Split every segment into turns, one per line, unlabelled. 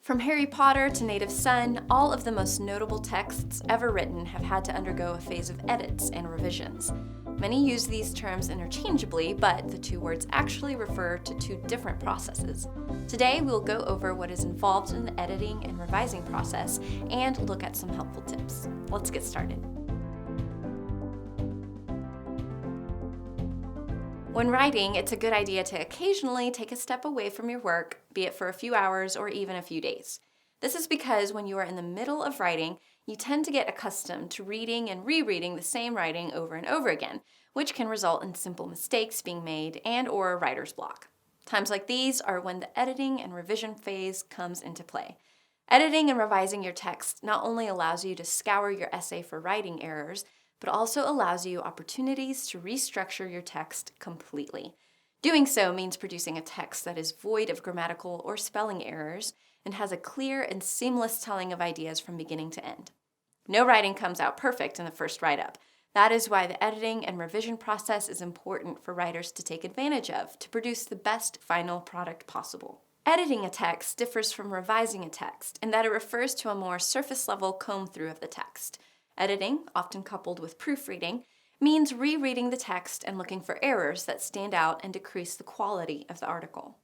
From Harry Potter to Native Son, all of the most notable texts ever written have had to undergo a phase of edits and revisions. Many use these terms interchangeably, but the two words actually refer to two different processes. Today, we'll go over what is involved in the editing and revising process and look at some helpful tips. Let's get started. When writing, it's a good idea to occasionally take a step away from your work, be it for a few hours or even a few days. This is because when you are in the middle of writing, you tend to get accustomed to reading and rereading the same writing over and over again, which can result in simple mistakes being made and/or writer's block. Times like these are when the editing and revision phase comes into play. Editing and revising your text not only allows you to scour your essay for writing errors, but also allows you opportunities to restructure your text completely. Doing so means producing a text that is void of grammatical or spelling errors and has a clear and seamless telling of ideas from beginning to end. No writing comes out perfect in the first write-up. That is why the editing and revision process is important for writers to take advantage of to produce the best final product possible. Editing a text differs from revising a text in that it refers to a more surface-level comb-through of the text. Editing, often coupled with proofreading, means rereading the text and looking for errors that stand out and decrease the quality of the article.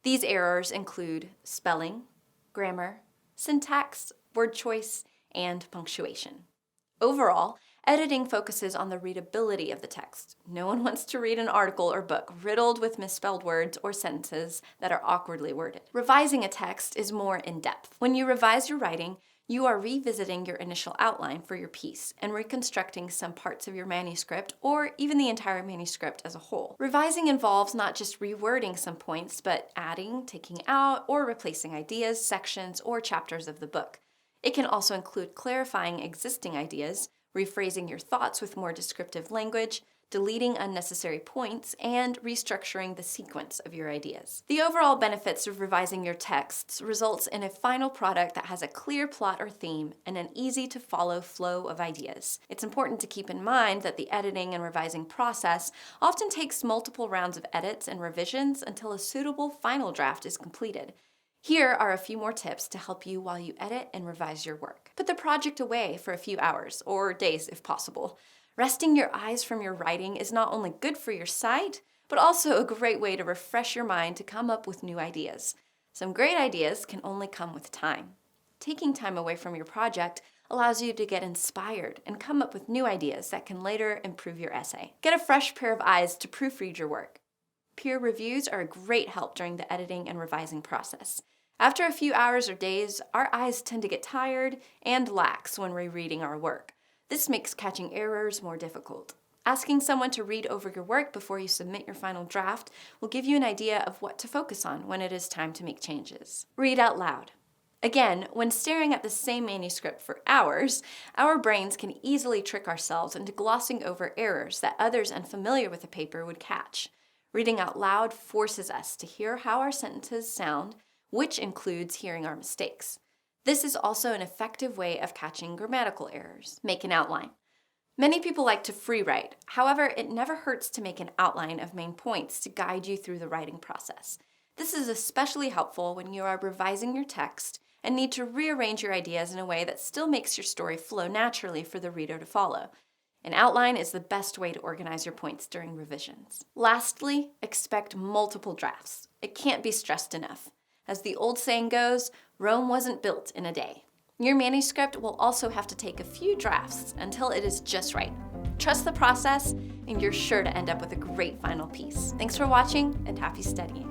These errors include spelling, grammar, syntax, word choice, and punctuation. Overall, editing focuses on the readability of the text. No one wants to read an article or book riddled with misspelled words or sentences that are awkwardly worded. Revising a text is more in-depth. When you revise your writing, you are revisiting your initial outline for your piece and reconstructing some parts of your manuscript or even the entire manuscript as a whole. Revising involves not just rewording some points, but adding, taking out, or replacing ideas, sections, or chapters of the book. It can also include clarifying existing ideas, rephrasing your thoughts with more descriptive language, deleting unnecessary points, and restructuring the sequence of your ideas. The overall benefits of revising your texts results in a final product that has a clear plot or theme and an easy-to-follow flow of ideas. It's important to keep in mind that the editing and revising process often takes multiple rounds of edits and revisions until a suitable final draft is completed. Here are a few more tips to help you while you edit and revise your work. Put the project away for a few hours, or days if possible. Resting your eyes from your writing is not only good for your sight, but also a great way to refresh your mind to come up with new ideas. Some great ideas can only come with time. Taking time away from your project allows you to get inspired and come up with new ideas that can later improve your essay. Get a fresh pair of eyes to proofread your work. Peer reviews are a great help during the editing and revising process. After a few hours or days, our eyes tend to get tired and lax when rereading our work. This makes catching errors more difficult. Asking someone to read over your work before you submit your final draft will give you an idea of what to focus on when it is time to make changes. Read out loud. Again, when staring at the same manuscript for hours, our brains can easily trick ourselves into glossing over errors that others unfamiliar with the paper would catch. Reading out loud forces us to hear how our sentences sound, which includes hearing our mistakes. This is also an effective way of catching grammatical errors. Make an outline. Many people like to free write. However, it never hurts to make an outline of main points to guide you through the writing process. This is especially helpful when you are revising your text and need to rearrange your ideas in a way that still makes your story flow naturally for the reader to follow. An outline is the best way to organize your points during revisions. Lastly, expect multiple drafts. It can't be stressed enough. As the old saying goes, Rome wasn't built in a day. Your manuscript will also have to take a few drafts until it is just right. Trust the process, and you're sure to end up with a great final piece. Thanks for watching, and happy studying.